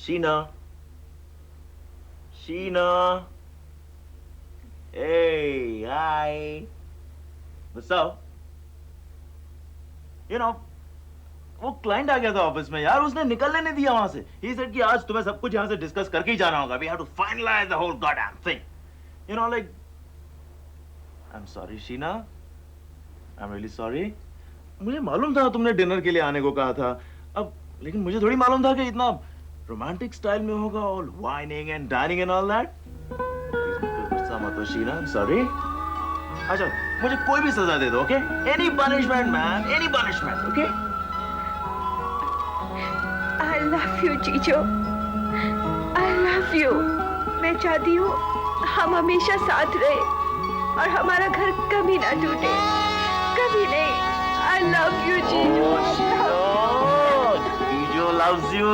Sheena. Sheena. Hey, hi. What's up? वो client आ गया था ऑफिस में यार, उसने निकलने नहीं दिया वहां से। He said कि आज तुम्हें सब कुछ यहाँ से डिस्कस करके ही जाना होगा। We have to finalize the whole goddamn thing. Like, I'm sorry, Sheena. I'm really sorry. मुझे मालूम था तुमने डिनर के लिए आने को कहा था, अब लेकिन मुझे थोड़ी मालूम था कि इतना रोमांटिक स्टाइल में होगा, all whining and dining and all that. गुस्सा मत हो शीना, सॉरी। अच्छा, मुझे कोई भी सजा दे दो, okay? Any punishment man, any punishment, okay? I love you, जीजो। I love you। मैं चाहती हूँ हम हमेशा साथ रहे और हमारा घर कभी ना टूटे, कभी नहीं। I love you, जीजो। जीजो loves you,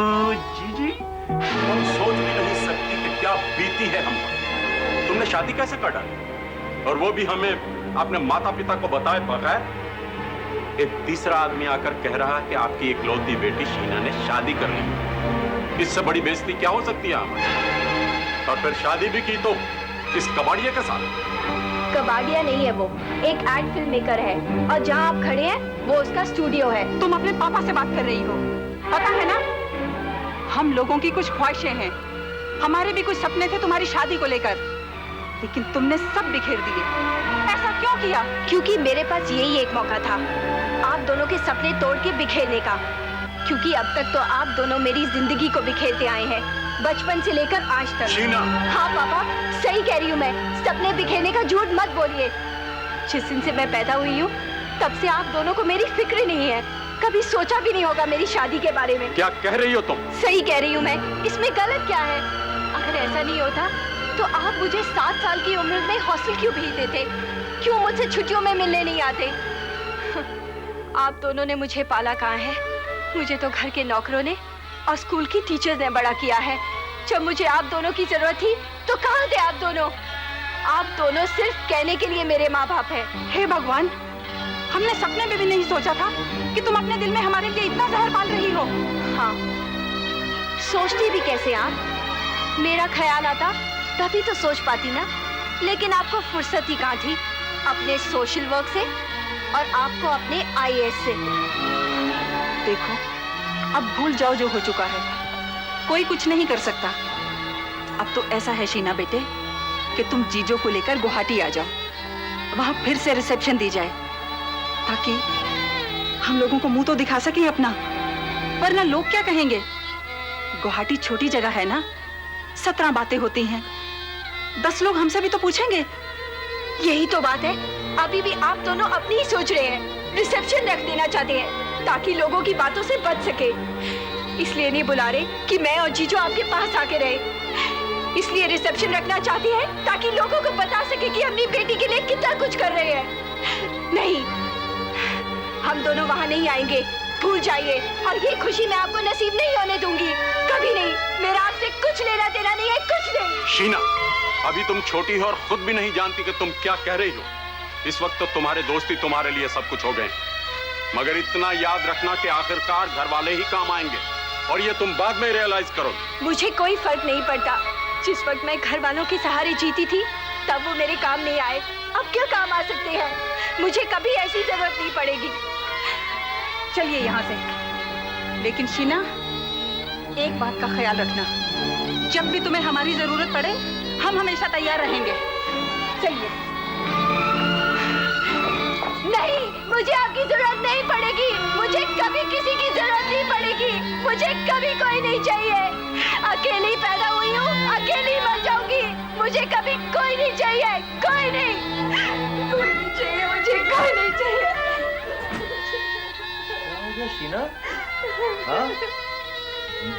जीजी। तुम सोच भी नहीं सकती कि क्या बीती है हम पर। तुमने शादी कैसे कर डाली, और वो भी हमें अपने माता पिता को बताए बगैर। एक तीसरा आदमी आकर कह रहा है कि आपकी इकलौती बेटी शीना ने शादी कर ली। इससे बड़ी बेइज्जती क्या हो सकती है हमारी? और फिर शादी भी की तो इस कबाड़िया के साथ। कबाड़िया नहीं है वो, एक एड फिल्म मेकर है, और जहाँ आप खड़े हैं वो उसका स्टूडियो है। तुम अपने पापा से बात कर रही हो, पता है ना? हम लोगों की कुछ ख्वाहिशें हैं, हमारे भी कुछ सपने थे तुम्हारी शादी को लेकर, लेकिन तुमने सब बिखेर दिए। ऐसा क्यों किया? क्योंकि मेरे पास यही एक मौका था, आप दोनों के सपने तोड़ के बिखेरने का। क्योंकि अब तक तो आप दोनों मेरी जिंदगी को बिखेरते आए हैं, बचपन से लेकर आज तक। शीना। हाँ पापा, सही कह रही हूँ मैं, सपने बिखेरने का झूठ मत बोलिए। जिस दिन से मैं पैदा हुई हूँ तब से आप दोनों को मेरी फिक्र नहीं है, कभी सोचा भी नहीं होगा मेरी शादी के बारे में। क्या कह रही हो तुम? सही कह रही हूँ मैं, इसमें गलत क्या है? अगर ऐसा नहीं होता तो आप मुझे 7 साल की उम्र में हॉस्टल क्यों भेजते थे? क्यों मुझसे छुट्टियों में मिलने नहीं आते? आप दोनों ने मुझे पाला कहाँ है? मुझे तो घर के नौकरों ने और स्कूल की टीचर्स ने बड़ा किया है। जब मुझे आप दोनों की जरूरत थी तो कहाँ थे आप दोनों? आप दोनों सिर्फ कहने के लिए मेरे माँ बाप हैं। हे भगवान, हमने सपने में भी नहीं सोचा था कि तुम अपने दिल में हमारे लिए इतना जहर पाल रही हो। हाँ, सोचती भी कैसे आप? मेरा ख्याल आता तभी तो सोच पाती ना, लेकिन आपको फुर्सत ही कहाँ थी अपने सोशल वर्क से और आपको अपने IAS से। देखो, अब भूल जाओ जो हो चुका है, कोई कुछ नहीं कर सकता। अब तो ऐसा है शीना बेटे कि तुम जीजो को लेकर गुवाहाटी आ जाओ, वहां फिर से रिसेप्शन दी जाए, ताकि हम लोगों को मुंह तो दिखा सकें अपना, वरना लोग क्या कहेंगे? गुवाहाटी छोटी जगह है ना, 17 बातें होती हैं, 10 लोग हमसे भी तो पूछेंगे। यही तो बात है, अभी भी आप दोनों अपनी ही सोच रहे हैं, रिसेप्शन रख देना चाहते हैं ताकि लोगों की बातों से बच सके। इसलिए नहीं बुला रहे कि मैं और जीजो आपके पास आके रहे, इसलिए रिसेप्शन रखना चाहती है ताकि लोगों को बता सके कि अपनी बेटी के लिए कितना कुछ कर रहे हैं। नहीं, हम दोनों वहां नहीं आएंगे, भूल जाइए, और ये खुशी मैं आपको नसीब नहीं होने दूंगी, कभी नहीं। मेरा आपसे कुछ लेना देना नहीं है, कुछ नहीं। शीना, अभी तुम छोटी हो और खुद भी नहीं जानती कि तुम क्या कह रही हो। इस वक्त तो तुम्हारे दोस्ती तुम्हारे लिए सब कुछ हो गए, मगर इतना याद रखना कि आखिरकार घर वाले ही काम आएंगे, और ये तुम बाद में रियलाइज करो। मुझे कोई फर्क नहीं पड़ता, जिस वक्त मैं घर वालों के सहारे जीती थी तब वो मेरे काम नहीं आए, अब क्या काम आ सकते हैं? मुझे कभी ऐसी जरूरत नहीं पड़ेगी। चलिए यहाँ से। लेकिन शीना, एक बात का ख्याल रखना, जब भी तुम्हें हमारी जरूरत पड़े हम हमेशा तैयार रहेंगे। चलिए। नहीं, मुझे आपकी जरूरत नहीं पड़ेगी, मुझे कभी किसी की जरूरत नहीं पड़ेगी, मुझे कभी कोई नहीं चाहिए। अकेली पैदा हुई हूँ, अकेली मर जाऊंगी, मुझे कभी कोई नहीं चाहिए, कोई नहीं, कोई नहीं चाहिए, मुझे कोई नहीं चाहिए। शीना, हाँ?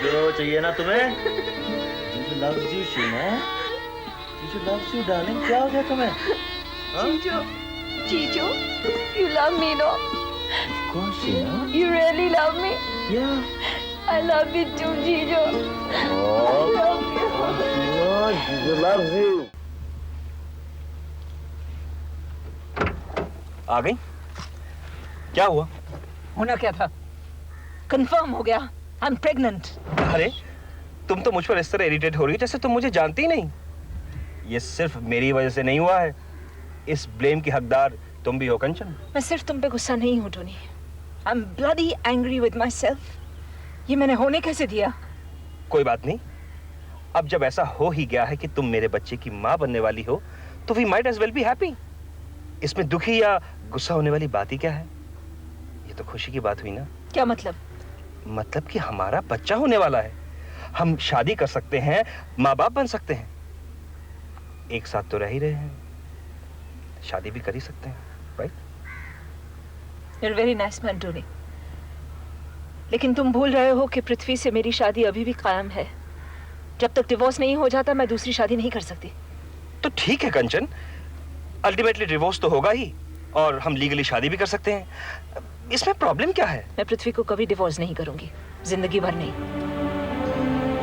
जो चाहिए ना तुम्हें? जीजू loves you, शीना। जीजू loves you, darling। क्या हो गया तुम्हें? जीजू, जीजू, you love me, no? Of course, Sheena. You really love me? Yeah. I love you too, जीजू। Oh, I love you. जीजू loves you। आ गई? क्या हुआ? होना क्या था? कंफर्म हो गया, आई एम प्रेग्नेंट। अरे तुम तो मुझ पर इस तरह इरिटेट हो रही हो जैसे तुम मुझे जानती ही नहीं। ये सिर्फ मेरी वजह से नहीं हुआ है, इस ब्लेम की हकदार तुम भी हो कंचन। मैं सिर्फ तुम पे गुस्सा नहीं हूँ Tony, I am bloody angry with my self. ये मैंने होने कैसे दिया? कोई बात नहीं, अब जब ऐसा हो ही गया है कि तुम मेरे बच्चे की माँ बनने वाली हो तो we might as well be happy. इसमें दुखी या गुस्सा होने वाली बात ही क्या है? ये तो खुशी की बात हुई ना। क्या मतलब? मतलब कि हमारा बच्चा होने वाला है, हम शादी कर सकते हैं, माँ बाप बन सकते हैं। एक साथ तो रह ही रहे हैं, शादी भी कर ही सकते हैं, right? You're a very nice man, Tony. लेकिन तुम भूल रहे हो कि पृथ्वी से मेरी शादी अभी भी कायम है। जब तक डिवोर्स नहीं हो जाता मैं दूसरी शादी नहीं कर सकती। तो ठीक है कंचन, अल्टीमेटली डिवोर्स तो होगा ही और हम लीगली शादी भी कर सकते हैं। इसमें प्रॉब्लम क्या है? मैं पृथ्वी को कभी डिवोर्स नहीं करूंगी, जिंदगी भर नहीं।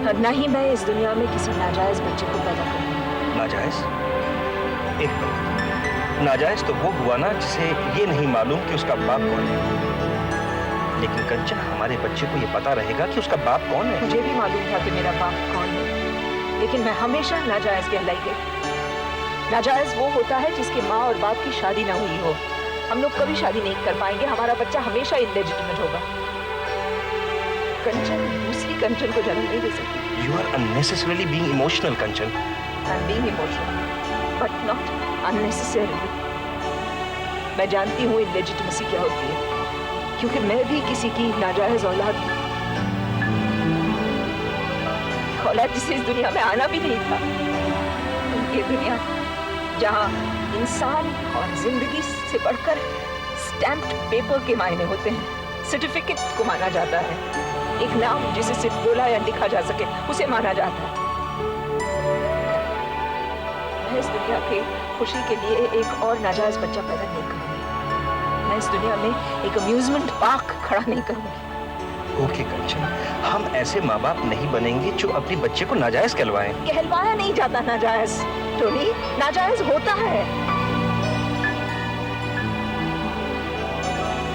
और ना ही मैं इस दुनिया में किसी नाजायज बच्चे को पैदा करूंगी। नाजायज? एक मिनट, नाजायज तो वो हुआ ना जिसे ये नहीं मालूम कि उसका बाप कौन है। लेकिन कंचन, हमारे बच्चे को ये पता रहेगा कि उसका बाप कौन है। मुझे भी मालूम था कि मेरा बाप कौन है, लेकिन मैं हमेशा नाजायज कहलाई गई। नाजायज वो होता है जिसकी माँ और बाप की शादी ना हुई हो। हम लोग कभी शादी नहीं कर पाएंगे, हमारा बच्चा हमेशा इलेजिटिमेट होगा। कंचन दूसरी कंचन को जन्म नहीं दे सकती। You are unnecessarily being emotional, Kanchan. I'm being emotional, but not unnecessarily. मैं जानती हूँ इलेजिटिमेसी क्या होती है, क्योंकि मैं भी किसी की नाजायज औलाद हूँ। औलाद जिसे इस दुनिया में आना भी नहीं था। ये दुनिया जहाँ इंसान और जिंदगी से बढ़कर स्टैम्प्ड पेपर के मायने होते हैं, सर्टिफिकेट को माना जाता है। एक नाम जिसे सिर्फ बोला या लिखा जा सके उसे माना जाता है। मैं इस दुनिया के खुशी के लिए एक और नाजायज बच्चा पैदा नहीं करूंगी। मैं इस दुनिया में एक अम्यूजमेंट पार्क खड़ा नहीं करूंगी। ओके कंचन, हम ऐसे माँ बाप नहीं बनेंगे जो अपने बच्चे को नाजायज कहलवाएं। कहलवाया नहीं जाता नाजायज टोनी, नाजायज होता है।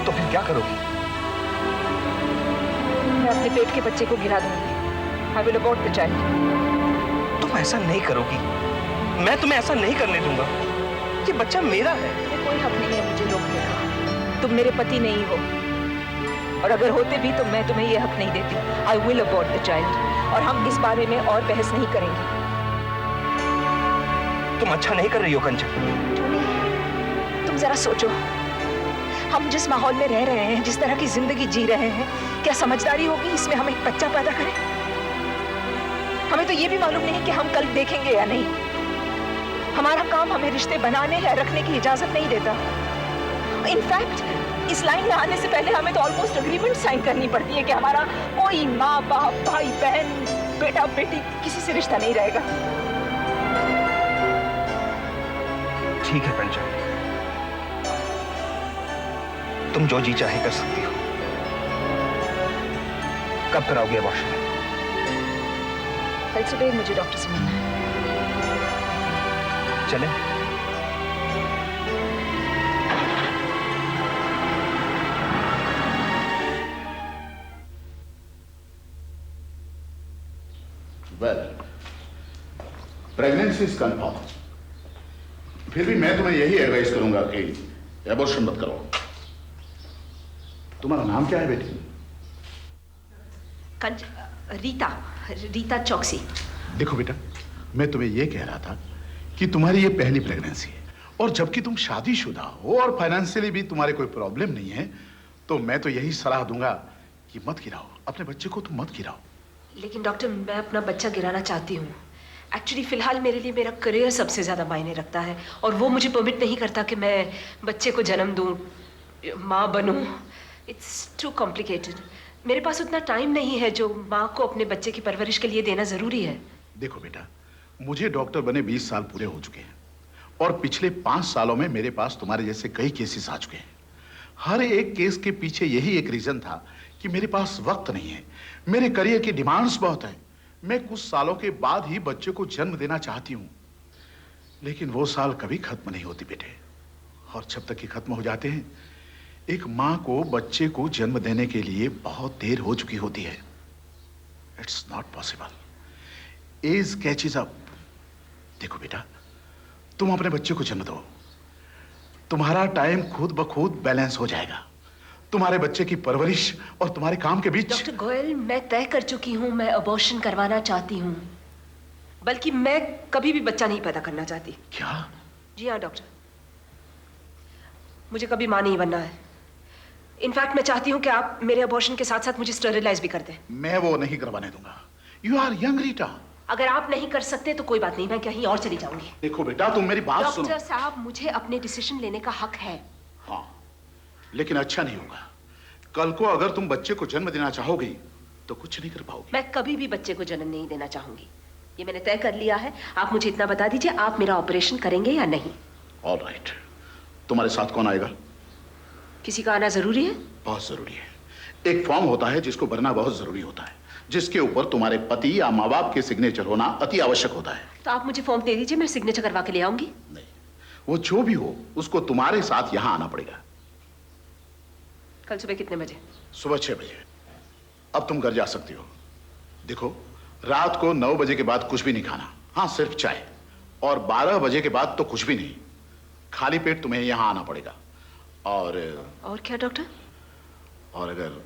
तो फिर क्या करोगी? मैं अपने पेट के बच्चे को गिरा दूंगी। I will abort the child। तुम ऐसा नहीं करोगी, मैं तुम्हें ऐसा नहीं करने दूंगा। ये बच्चा मेरा है। तुम्हें कोई हक नहीं है मुझे रोकने का। तुम मेरे पति नहीं हो, और अगर होते भी तो मैं तुम्हें ये हक नहीं देती। I will abort the child, और हम इस बारे में और बहस नहीं करेंगे। तुम अच्छा नहीं कर रही हो कंचन। टोनी, तुम जरा सोचो, हम जिस माहौल में रह रहे हैं, जिस तरह की जिंदगी जी रहे हैं, क्या समझदारी होगी इसमें हम एक बच्चा पैदा करें? हमें तो ये भी मालूम नहीं कि हम कल देखेंगे या नहीं। हमारा काम हमें रिश्ते बनाने या रखने की इजाजत नहीं देता। इनफैक्ट इस लाइन में आने से पहले हमें तो ऑलमोस्ट एग्रीमेंट साइन करनी पड़ती है कि हमारा कोई माँ बाप, भाई बहन, बेटा बेटी किसी से रिश्ता नहीं रहेगा। ठीक है कंचन, तुम जो जी चाहे कर सकती हो। कब कराओगे अबॉर्शन? कल सुबह मुझे डॉक्टर से मिलना है। चले? Well, pregnancy is confirm. फिर भी मैं तुम्हें यही एडवाइस करूंगा कि एबॉर्शन मत करो। तुम्हारा नाम क्या है बेटी? रीता चौकसी। देखो बेटा, मैं तुम्हें यह कह रहा था कि तुम्हारी ये पहली प्रेगनेंसी है, और जबकि तुम शादीशुदा हो और फाइनेंशियली भी तुम्हारे कोई प्रॉब्लम नहीं है, तो मैं तो यही सलाह दूंगा कि मत गिराओ अपने बच्चे को, तुम मत गिराओ। लेकिन डॉक्टर, मैं अपना बच्चा गिराना चाहती हूँ। एक्चुअली फिलहाल मेरे लिए मेरा करियर सबसे ज़्यादा मायने रखता है, और वो मुझे परमिट नहीं करता कि मैं बच्चे को जन्म दूँ, माँ बनूँ। It's too complicated. मेरे पास उतना टाइम नहीं है जो माँ को अपने बच्चे की परवरिश के लिए देना ज़रूरी है। देखो बेटा, मुझे डॉक्टर बने 20 साल पूरे हो चुके हैं, और पिछले 5 सालों में मेरे पास तुम्हारे जैसे कई केसेस आ चुके हैं। हर एक केस के पीछे यही एक रीजन था कि मेरे पास वक्त नहीं है, मेरे करियर की डिमांड्स बहुत है। मैं कुछ सालों के बाद ही बच्चे को जन्म देना चाहती हूँ, लेकिन वो साल कभी खत्म नहीं होती बेटे, और जब तक ये खत्म हो जाते हैं, एक माँ को बच्चे को जन्म देने के लिए बहुत देर हो चुकी होती है। It's not possible. Age catches up. देखो बेटा, तुम अपने बच्चे को जन्म दो, तुम्हारा टाइम खुद ब खुद बैलेंस हो जाएगा। तुम्हारे बच्चे की परवरिश और तुम्हारे काम के बीच। डॉक्टर गोयल, मैं तय कर चुकी हूँ, मैं अबॉर्शन करवाना चाहती हूँ। बल्कि मैं कभी भी बच्चा नहीं पैदा करना चाहती। क्या? जी हाँ डॉक्टर, मुझे कभी मां नहीं बनना है। इनफैक्ट मैं चाहती हूँ कि आप मेरे अबॉर्शन के साथ साथ मुझे स्टेरिलाइज भी कर दें। मैं वो नहीं करवाने दूंगा। You are young Rita. अगर आप नहीं कर सकते तो कोई बात नहीं, मैं कहीं और चली जाऊंगी। देखो बेटा, तुम मेरी बात सुनो। डॉक्टर साहब, मुझे अपने डिसीजन लेने का हक है। हाँ, लेकिन अच्छा नहीं होगा। कल को अगर तुम बच्चे को जन्म देना चाहोगी तो कुछ नहीं कर पाओगी। मैं कभी भी बच्चे को जन्म नहीं देना चाहूंगी, ये मैंने तय कर लिया है। आप मुझे इतना बता दीजिए, आप मेरा ऑपरेशन करेंगे या नहीं? All right. तुम्हारे साथ कौन आएगा? किसी का आना जरूरी है? बहुत जरूरी है। एक फॉर्म होता है जिसको भरना बहुत जरूरी होता है, जिसके ऊपर तुम्हारे पति या माँ बाप के सिग्नेचर होना अति आवश्यक होता है। तो आप मुझे फॉर्म दे दीजिए, मैं सिग्नेचर करवा के ले आऊंगी। नहीं, वो जो भी हो उसको तुम्हारे साथ यहाँ आना पड़ेगा। कल सुबह कितने बजे? सुबह 6 बजे। अब तुम घर जा सकती हो। देखो, रात को 9 बजे के बाद कुछ भी नहीं खाना। हाँ, सिर्फ चाय। और 12 बजे के बाद तो कुछ भी नहीं। खाली पेट तुम्हें यहाँ आना पड़ेगा। और क्या डॉक्टर? और अगर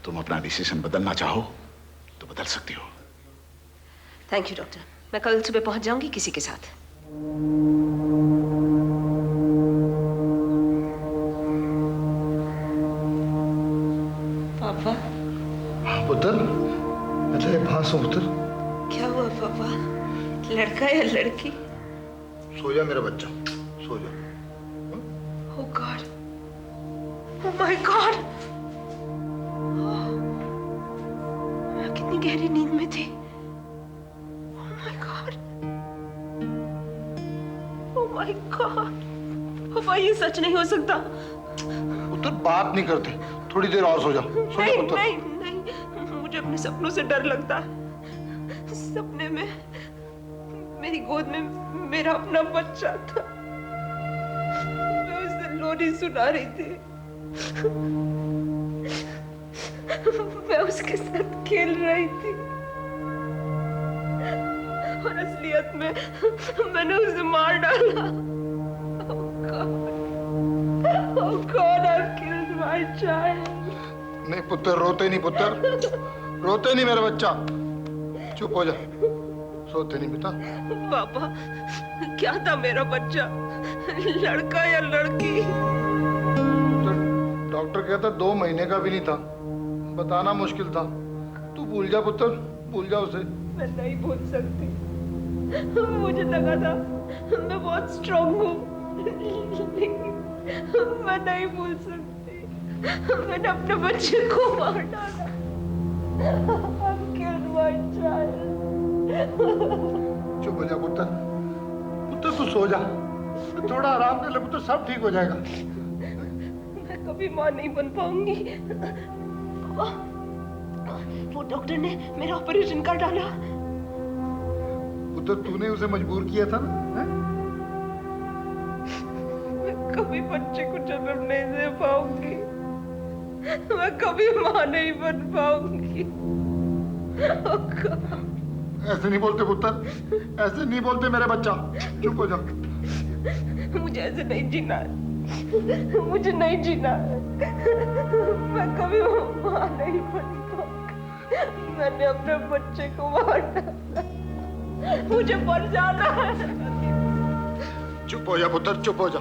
तुम अपना डिसीजन बदलना चाहो तो बदल सकती हो। थैंक यू डॉक्टर, मैं कल सुबह पहुंच जाऊंगी किसी के साथ। पापा। हाँ पुत्र, तेरे पास हो पुत्र। क्या हुआ पापा? लड़का या लड़की? सो जा मेरा बच्चा, सो जा। Oh God! Oh my God! मैं कितनी गहरी नींद में थी। Oh my God! Oh my God! पापा, ये सच नहीं हो सकता। पुत्र बात नहीं करते, थोड़ी देर और सो जा। सो जा नहीं, पुत्र। नहीं, नहीं, मुझे अपने सपनों से डर लगता है। सपने में मेरी गोद में मेरा अपना बच्चा था। मैं उसे लोरी सुना रही थी। मैं उसके साथ खेल रही थी और असलियत में मैंने उसे मार डाला। Oh God, I've killed my child. नहीं पुत्र, रोते नहीं पुत्र, रोते नहीं मेरा बच्चा। चुप हो जा, सोते नहीं बेटा। पापा, क्या था मेरा बच्चा, लड़का या लड़की? तो डॉक्टर कहता 2 महीने का भी नहीं था, बताना मुश्किल था। तू भूल जा पुत्र, भूल जा उसे। मैं नहीं भूल सकती। मुझे लगा था मैं बहुत स्ट्रांग हूँ, मैं नहीं भूल सकती। मैंने अपने बच्चे को मार डाला। I've killed my child. चुप हो जा पुत्र, पुत्र तू सो जा, थोड़ा आराम कर ले पुत्र, सब ठीक हो जाएगा। मैं कभी माँ नहीं बन पाऊंगी। वो डॉक्टर ने मेरा ऑपरेशन कर डाला। पुत्र तूने उसे मजबूर किया था ना? हैं? मैं कभी बच्चे को जन्म नहीं दे पाऊंगी। मैं कभी माँ नहीं बन पाऊंगी। ऐसे नहीं बोलते पुत्र, ऐसे नहीं बोलते मेरे बच्चा। चुप हो जा। मुझे ऐसे नहीं जीना है, मुझे नहीं जीना है। मैं कभी माँ नहीं बन पाऊंगी। मैंने अपने बच्चे को मार डाला। मुझे मर जाना है। चुप हो जा पुत्र, चुप हो जा,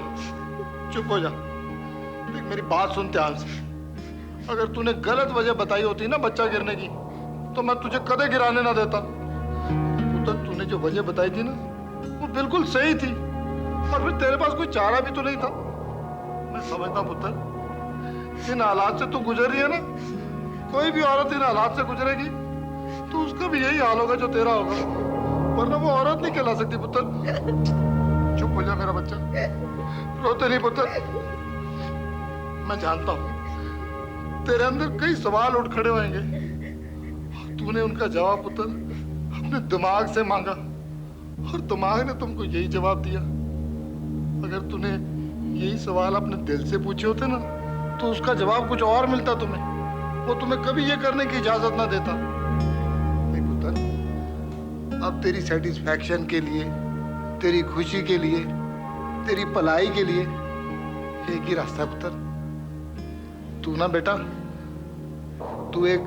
चुप हो जा। देख मेरी बात सुन ध्यान से। अगर तूने गलत वजह बताई होती ना बच्चा गिरने की, तो मैं तुझे कदे गिराने ना देता। पुत्र तूने जो वजह बताई थी ना, वो बिल्कुल सही थी, और फिर तेरे पास कोई चारा भी तो नहीं था। मैं समझता पुत्र, इन हालात से तू गुजर रही है ना, कोई भी औरत इन हालात से गुजरेगी तो उसका भी यही हाल होगा जो तेरा होगा, वरना वो औरत नहीं कहला सकती पुत्र। चुप हो जा मेरा बच्चा, रोते नहीं पुत्र। मैं जानता हूं तेरे अंदर कई सवाल उठ खड़े होंगे, तूने उनका जवाब पुत्र अपने दिमाग से मांगा और दिमाग ने तुमको यही जवाब दिया। अगर तूने यही सवाल अपने दिल से पूछे होते ना, तो उसका जवाब कुछ और मिलता तुम्हें। वो तुम्हें कभी ये करने की इजाजत ना देता। नहीं पुत्र, अब तेरी सेटिस्फैक्शन के लिए, तेरी खुशी के लिए, तेरी भलाई के लिए एक ही रास्ता है पुत्र। तू ना बेटा, तू एक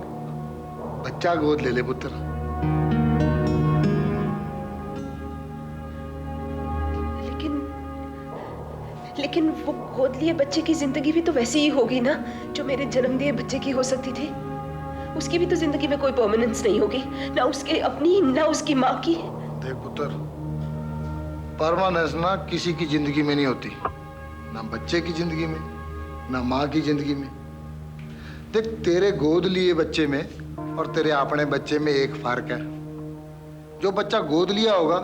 बच्चा गोद ले ले पुत्र। लेकिन वो गोद लिए बच्चे की जिंदगी भी तो वैसी ही होगी ना जो मेरे जन्म दिए बच्चे की हो सकती थी। उसकी भी तो जिंदगी में कोई परमानेंस नहीं होगी, ना उसके अपनी ना उसकी माँ की। देख पुत्र, परमानेंस ना किसी की जिंदगी में नहीं होती, ना बच्चे की जिंदगी में, ना माँ की जिंदगी में। देख, तेरे गोद लिए बच्चे में और तेरे अपने बच्चे में एक फर्क है। जो बच्चा गोद लिया होगा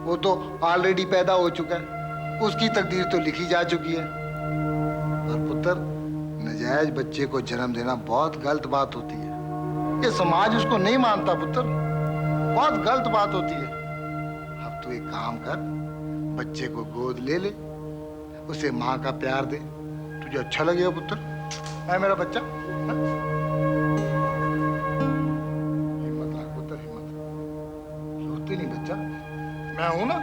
वो तो ऑलरेडी पैदा हो चुका है, उसकी तकदीर तो लिखी जा चुकी है। और पुत्र, नजायज बच्चे को जन्म देना बहुत गलत बात होती है। ये समाज उसको नहीं मानता पुत्र, बहुत गलत बात होती है। अब तू एक काम कर, बच्चे को गोद ले ले, उसे माँ का प्यार दे, तुझे अच्छा लगेगा पुत्र। है मेरा बच्चा? हाँ? हिम्मत रख पुत्र, हिम्मत। रोती नहीं बच्चा, मैं हूं ना,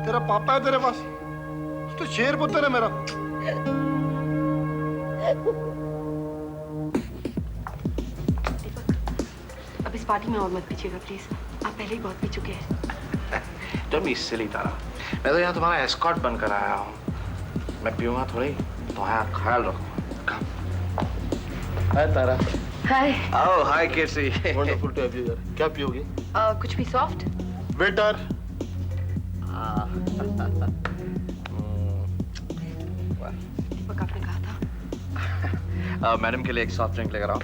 तेरा पापा है तेरे पास। तो शेर पुत्र है मेरा। अब इस पार्टी में और मत पीछिएगा प्लीज, आप पहले ही बहुत पी चुके हैं। Don't be silly, तारा। मैं तो यहाँ तुम्हारा एस्कॉर्ट बनकर आया हूँ। मैं पीऊंगा थोड़ी, तुम्हारा ख्याल रखूंगा। हाय तारा। हाय। ओह हाय केसी। वंडरफुल टू हैव यू यार। क्या पियोगी? कुछ भी सॉफ्ट। वेटर। दीपक, आपने कहा था। मैडम के लिए एक सॉफ्ट ड्रिंक लेकर आओ।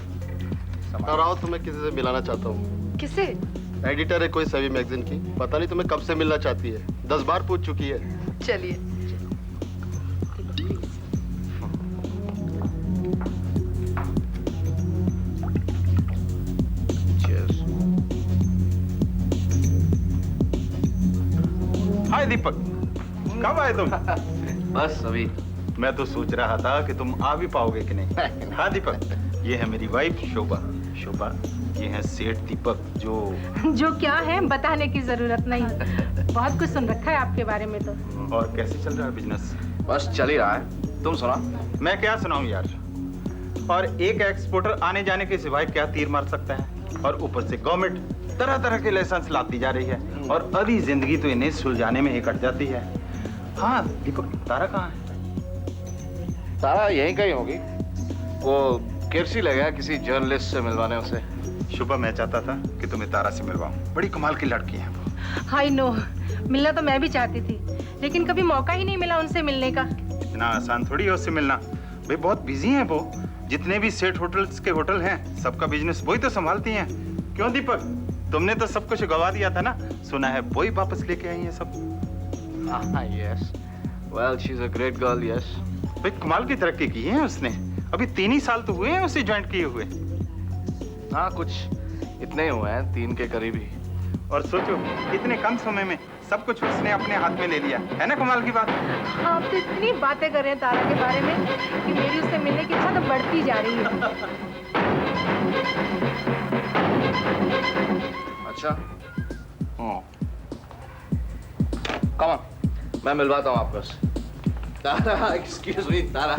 राव, तुम्हें किसी से मिलाना चाहता हूँ। किससे? एडिटर है कोई सभी मैगजीन की, पता नहीं तुम्हें कब से मिलना चाहती है, 10 बार पूछ चुकी है। चलिए। हाय दीपक, कब आए तुम? बस अभी। मैं तो सोच रहा था कि तुम आ भी पाओगे कि नहीं। हाँ दीपक, ये है मेरी वाइफ शोभा। शोभा, ये है सेठ दीपक, जो क्या है बताने की जरूरत नहीं, बहुत कुछ सुन रखा है आपके बारे में तो। और कैसे चल रहा है बिजनेस? बस चल ही रहा है, तुम सुना। मैं क्या सुनाऊं यार, और एक एक्सपोर्टर आने जाने के सिवाय क्या तीर मार सकता है, और ऊपर से गवर्नमेंट तरह तरह के लाइसेंस लाती जा रही है, और आधी जिंदगी तो इन्हें सुलझाने में ही कट जाती है। हाँ दीपक, तारा कहाँ है? तारा यहीं कहीं होगी, वो केरसी ले गया किसी जर्नलिस्ट से मिलवाने उसे। शुभा, मैं चाहता था कि तुम्हें तारा से मिलवाऊं, बड़ी कमाल की लड़की है वो। आई नो, मिलना तो मैं भी चाहती थी, लेकिन कभी मौका ही नहीं मिला उनसे मिलने का। इतना आसान थोड़ी है उससे मिलना, भाई बहुत बिजी हैं वो। जितने भी सेठ होटल्स के होटल हैं, सबका बिजनेस वही तो संभालती हैं। क्यों दीपक, तुमने तो सब कुछ गवा दिया था ना, सुना है वही वापस लेके आई है सब। Yes, well she is a great girl. Yes भाई कमाल की तरक्की की है उसने, अभी 3 ही साल तो हुए हैं उसे ज्वाइन किए हुए। हाँ, कुछ इतने हुए हैं, 3 के करीब ही। और सोचो, इतने कम समय में सब कुछ उसने अपने हाथ में ले लिया, है ना कमाल की बात। आप तो इतनी बातें कर रहे हैं तारा के बारे में कि मेरी उससे मिलने की इच्छा तो बढ़ती जा रही है। अच्छा, कम ऑन, मैं मिलवाता हूँ आपको उससे। तारा, एक्सक्यूज मी तारा,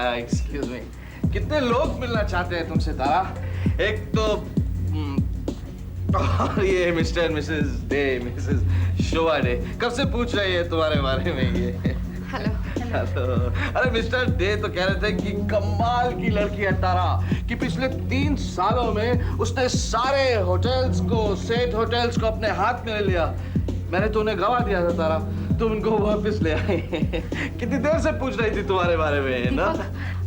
एक्सक्यूज मी, कितने लोग मिलना चाहते हैं तुमसे तारा। एक तो और ये मिस्टर मिसेस डे, मिसेस शोभा डे, कब से पूछ रही है तुम्हारे बारे में ये। हेलो। हेलो। अरे मिस्टर डे तो कह रहे थे कि कमाल की लड़की है तारा, कि पिछले 3 सालों में उसने सारे होटल्स को, सेठ होटल्स को अपने हाथ में ले लिया। मैंने तो उन्हें गवा दिया था तारा, तुम उनको वापस ले आई। कितनी देर से पूछ रही थी तुम्हारे बारे में ना।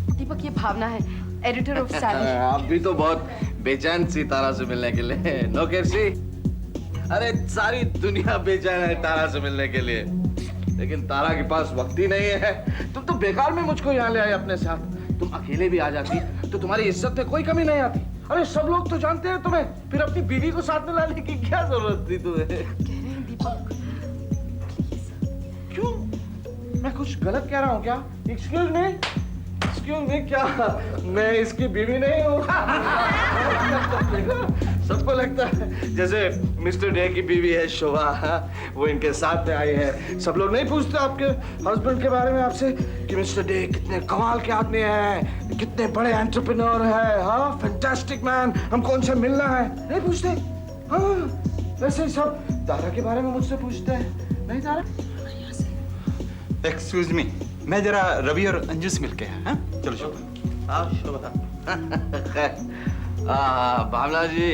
दीपक, ये भावना है, एडिटर ऑफ सैली। आप भी तो बहुत बेचैन सी तारा से मिलने के लिए, नो केरसी? अरे सारी दुनिया बेचैन है तारा से मिलने के लिए, लेकिन तारा के पास वक्त ही नहीं है। तुम तो बेकार में मुझको यहाँ ले आए अपने साथ। तुम अकेले भी आ जाती तो तुम्हारी इज्जत में कोई कमी नहीं आती। अरे सब लोग तो जानते हैं तुम्हें, फिर अपनी बीवी को साथ में लाने की क्या जरूरत थी तुम्हें? कह रहे हैं दीपक, क्यों? मैं कुछ गलत कह रहा हूँ क्या? एक्सक्यूज मी, एक्सक्यूज मी, क्या मैं इसकी बीवी नहीं हूँ? सबको लगता है जैसे मिस्टर डे की बीवी है शोभा, हाँ? वो इनके साथ में आई है। सब लोग नहीं पूछते आपके हस्बैंड के बारे में आपसे कि मिस्टर डे कितने कमाल के आदमी हैं, कितने बड़े एंटरप्रेन्योर हैं, हाँ, फैंटास्टिक मैन, हमको उनसे मिलना है। नहीं पूछते? हाँ, वैसे ही सब तारा के बारे में मुझसे पूछते हैं। नहीं तारा? एक्सक्यूज मी, मैं जरा रवि और अंजू से मिलके आया। हाँ, चलो शोभा। हाँ शोभा। भावना जी,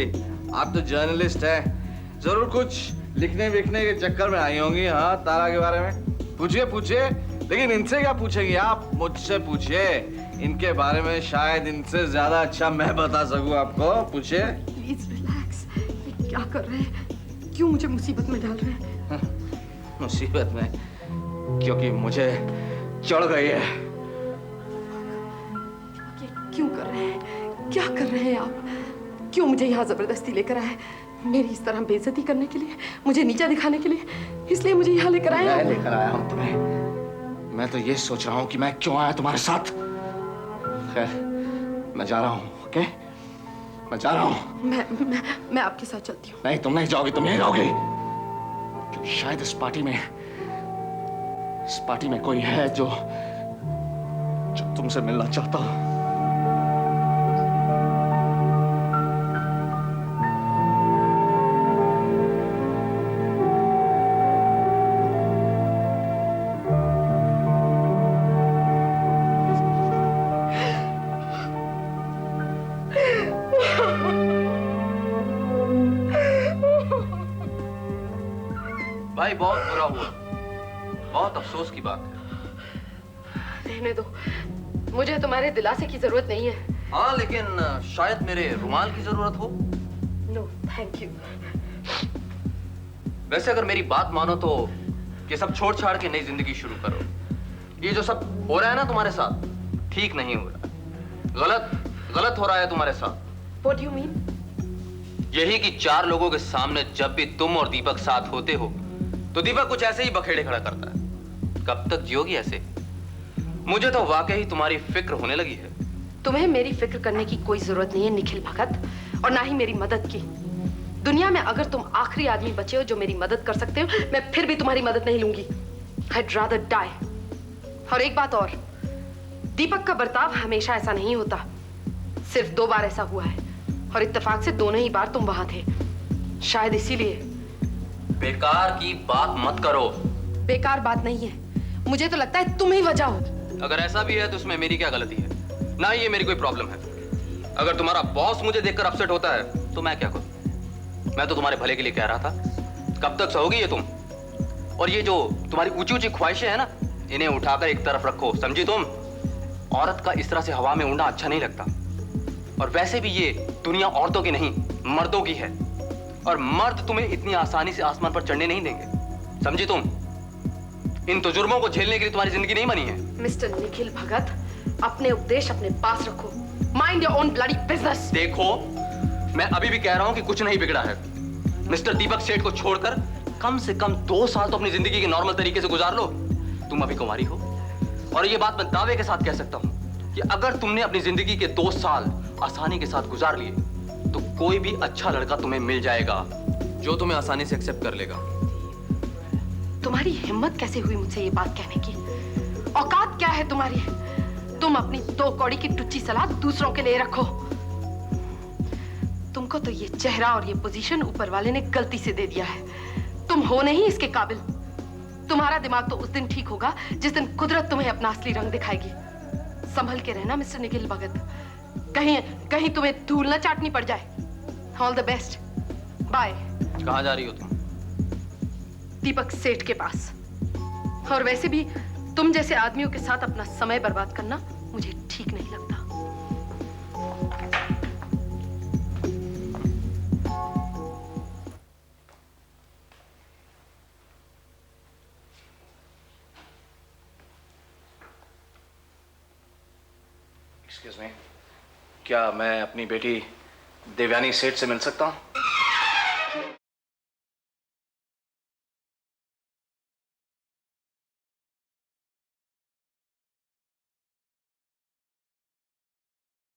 आप तो जर्नलिस्ट हैं, जरूर कुछ लिखने विखने के चक्कर में आई होंगी, हाँ, तारा के बारे में। पूछिए पूछिए, लेकिन इनसे क्या पूछेंगी आप? मुझसे पूछिए, इनके बारे में शायद इनसे ज्यादा अच्छा मैं बता सकूं आपको। पूछिए। प्लीज रिलैक्स, ये क्या कर रहे हैं? क्यों मुझे मुसीबत में डाल रहे हैं? मुसीबत में? क्योंकि मुझे चढ़ गई है। ये क्यों कर रहे हैं? क्या कर रहे हैं आप? क्यों मुझे यहाँ जबरदस्ती लेकर आए? मेरी इस तरह बेइज्जती करने के लिए, मुझे नीचा दिखाने के लिए, इसलिए मुझे यहाँ लेकर आए? मैं लेकर आया हूँ तुम्हें। मैं तो ये सोच रहा हूँ कि मैं क्यों आया तुम्हारे साथ। खैर, मैं जा रहा हूँ, ओके? मैं जा रहा हूँ। मैं आपके साथ चलती हूँ। नहीं, तुम नहीं जाओगी, तुम यहीं रहोगी। क्योंकि शायद इस पार्टी में कोई है जो तुमसे मिलना चाहता हूँ। भाई बहुत बुरा हुआ, बहुत अफसोस की बात है। रहने दो, मुझे तुम्हारे दिलासे की जरूरत नहीं है। हाँ, लेकिन शायद मेरे रुमाल की जरूरत हो। No thank you. वैसे अगर मेरी बात मानो तो ये सब छोड़ छाड़ के नई जिंदगी शुरू करो। ये जो सब हो रहा है ना तुम्हारे साथ, ठीक नहीं हो रहा, गलत हो रहा है तुम्हारे साथ। What do you mean? यही कि 4 लोगों के सामने जब भी तुम और दीपक साथ होते हो तो दीपक कुछ ऐसे ही बखेड़े खड़ा करता है। कब तक जियोगी ऐसे? मुझे तो वाकई तुम्हारी फिक्र होने लगी है। तुम्हें मेरी फिक्र करने की कोई जरूरत नहीं है निखिल भगत, और ना ही मेरी मदद की। दुनिया में अगर तुम आखिरी आदमी बचे हो जो मेरी मदद कर सकते हो, मैं फिर भी तुम्हारी मदद नहीं लूंगी। I'd rather die। और एक बात और, दीपक का बर्ताव हमेशा ऐसा नहीं होता, सिर्फ 2 बार ऐसा हुआ है, और इत्तेफाक से दोनों ही बार तुम वहां थे। शायद इसीलिए। बेकार की बात मत करो। बेकार बात नहीं है, मुझे तो लगता है तुम ही वजह हो। अगर ऐसा भी है तो उसमें मेरी क्या गलती है? ना ही ये मेरी कोई प्रॉब्लम है। अगर तुम्हारा बॉस मुझे देखकर अपसेट होता है तो मैं क्या करूं? मैं तो तुम्हारे भले के लिए कह रहा था। कब तक सहोगी ये तुम? और ये जो तुम्हारी ऊंची ऊंची ख्वाहिशें हैं ना, इन्हें उठाकर एक तरफ रखो, समझी तुम? औरत का इस तरह से हवा में उड़ना अच्छा नहीं लगता। और वैसे भी ये दुनिया औरतों की नहीं, मर्दों की है। और मर्द तुम्हें इतनी आसानी से आसमान पर चढ़ने नहीं देंगे, समझी तुम? इन तजुर्बों को झेलने के लिए तुम्हारी जिंदगी नहीं बनी है। मिस्टर निखिल भगत, अपने उपदेश अपने पास रखो। Mind your own bloody business. देखो, मैं अभी भी कह रहा हूं कि कुछ नहीं बिगड़ा है। मिस्टर दीपक सेठ को छोड़कर कम से कम 2 साल तो अपनी जिंदगी के नॉर्मल तरीके से गुजार लो। तुम अभी कुंवारी हो, और ये बात मैं दावे के साथ कह सकता हूं कि अगर तुमने अपनी जिंदगी के 2 साल आसानी के साथ गुजार लिए तो कोई भी अच्छा लड़का तुम्हें मिल जाएगा जो तुम्हें आसानी से एक्सेप्ट कर लेगा। तुम्हारी हिम्मत कैसे हुई मुझसे ये बात कहने की? औकात क्या है तुम्हारी? तुम अपनी 2 कौड़ी की टुच्ची सलाह दूसरों के लिए रखो। तुमको तो ये चेहरा और ये पोजीशन ऊपर वाले ने गलती से दे दिया है। तुम हो नहीं इसके काबिल। तुम्हारा दिमाग तो उस दिन ठीक होगा जिस दिन कुदरत तुम्हें अपना असली रंग दिखाएगी। संभल के रहना मिस्टर निखिल भगत, कहीं तुम्हें धूल न चाटनी पड़ जाए। All the best, bye. कहाँ जा रही हो तुम? दीपक सेठ के पास। और वैसे भी तुम जैसे आदमियों के साथ अपना समय बर्बाद करना मुझे ठीक नहीं लगता। एक्सक्यूज मी, क्या मैं अपनी बेटी देवयानी सेठ से मिल सकता हूँ?